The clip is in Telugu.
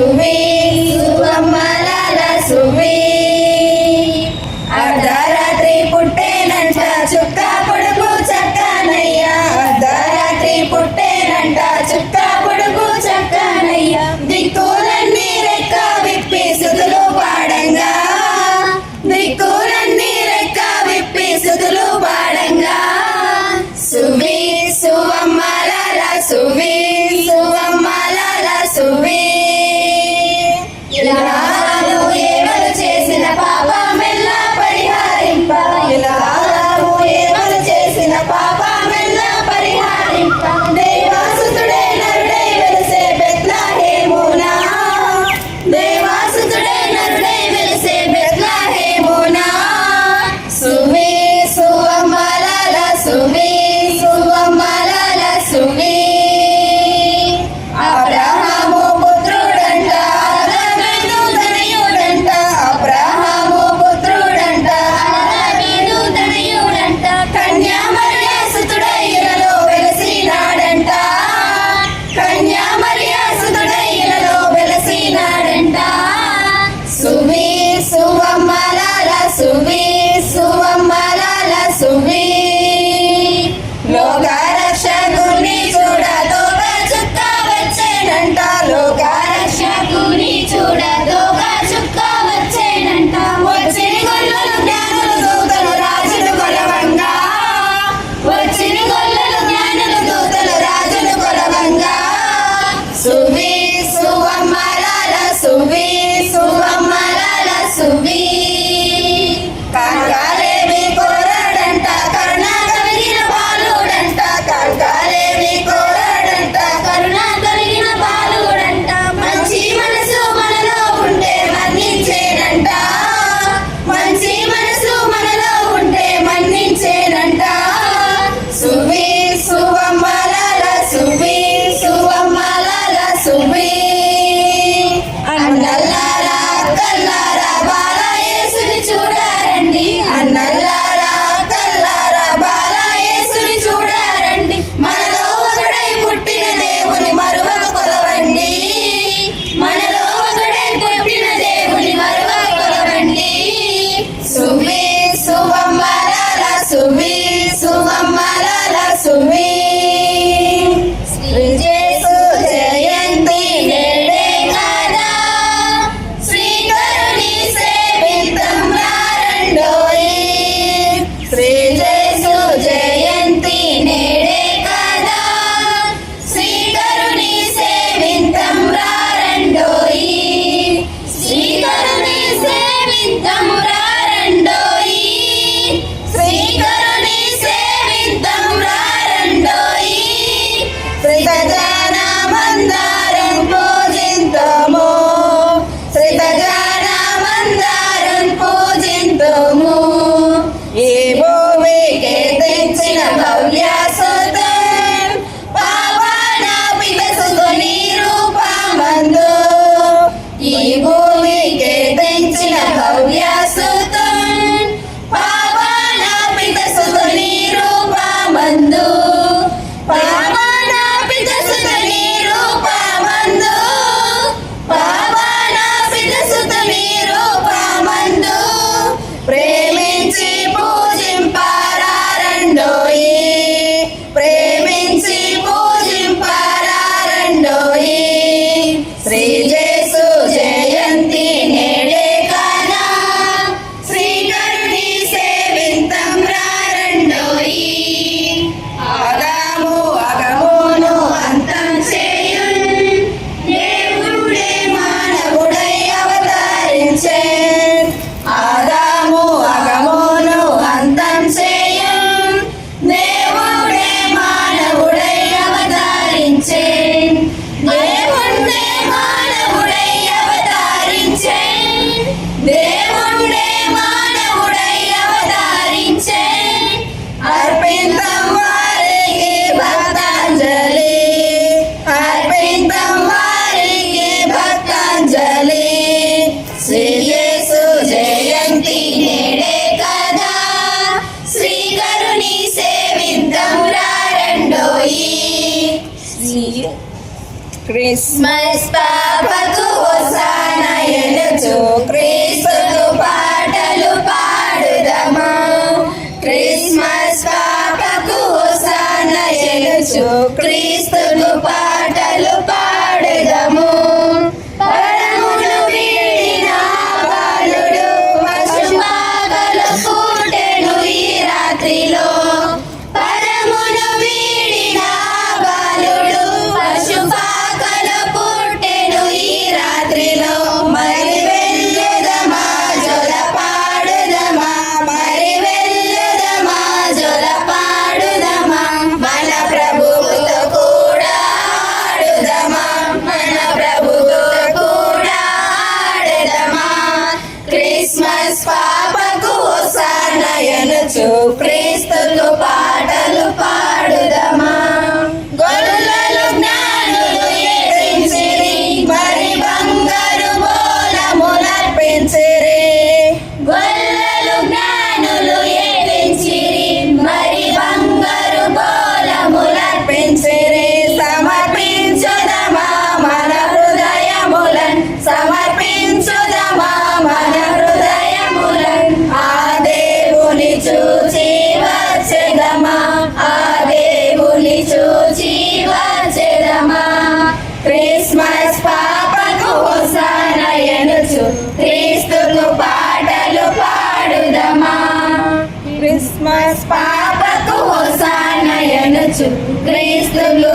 సువి సువమ్మలాల సువి అర్ధరాత్రి పుట్టేనంట చుక్క పొడుగు చక్కనయ్య అర్ధరాత్రి పుట్టేనంట చుక్క పొడుగు చక్కనయ్య దిక్కులన్నీ రెక్క విప్పి సుతులు పాడంగా దిక్కులన్నీ రెక్క విప్పి సుతులు పాడంగా సువి సువమ్మలాల సువి సువమ్మలాల సువి క్రిస్మస్ పాపకు హోసానా ఎనుచు క్రీస్తుకు పాటలు పాడుదము. క్రిస్మస్ పాపకు హోసానా ఎనుచు క్రీస్తుకు పాటలు పాడుదము. పరమును వీడిన బాలుడు పశుపాకలు పుట్టెను ఈ రాత్రిలో. పరమును వీడిన బాలుడు పశుపాకలు పుట్టెను ఈ రాత్రిలో. మరి వెళ్ళుదమా జొల పాడుదమా, మరి వెళ్ళుదమా జొల పాడుదమా, మన ప్రభువుతో కూడా ఆడుదమా, మన ప్రభువుతో కూడా ఆడుదమా. క్రిస్మస్ పాపకు హోసానా ఎనుచు క్రీస్తుకు పాటలు పాడుదమా. గొల్లలు జ్ఞానులు ఎదించిరి, మరి బంగారు బోలములర్పించిరి. గొల్లలు జ్ఞానులు ఎదించిరి, మరి బంగారు బోలములర్పించిరి. సమర్పించుదమా మన హృదయములన్, సమర్పించుదమా మన హృదయములన్. ఆ దేవుని చూచి వచ్చెదమా, ఆ దేవుని చూచి వచ్చెదమా. క్రిస్మస్ పాపకు హోసానా ఎనుచు క్రీస్తుకు పాటలు పాడుదమా. క్రిస్మస్ పాపకు హోసానా ఎనుచు క్రీస్తుకు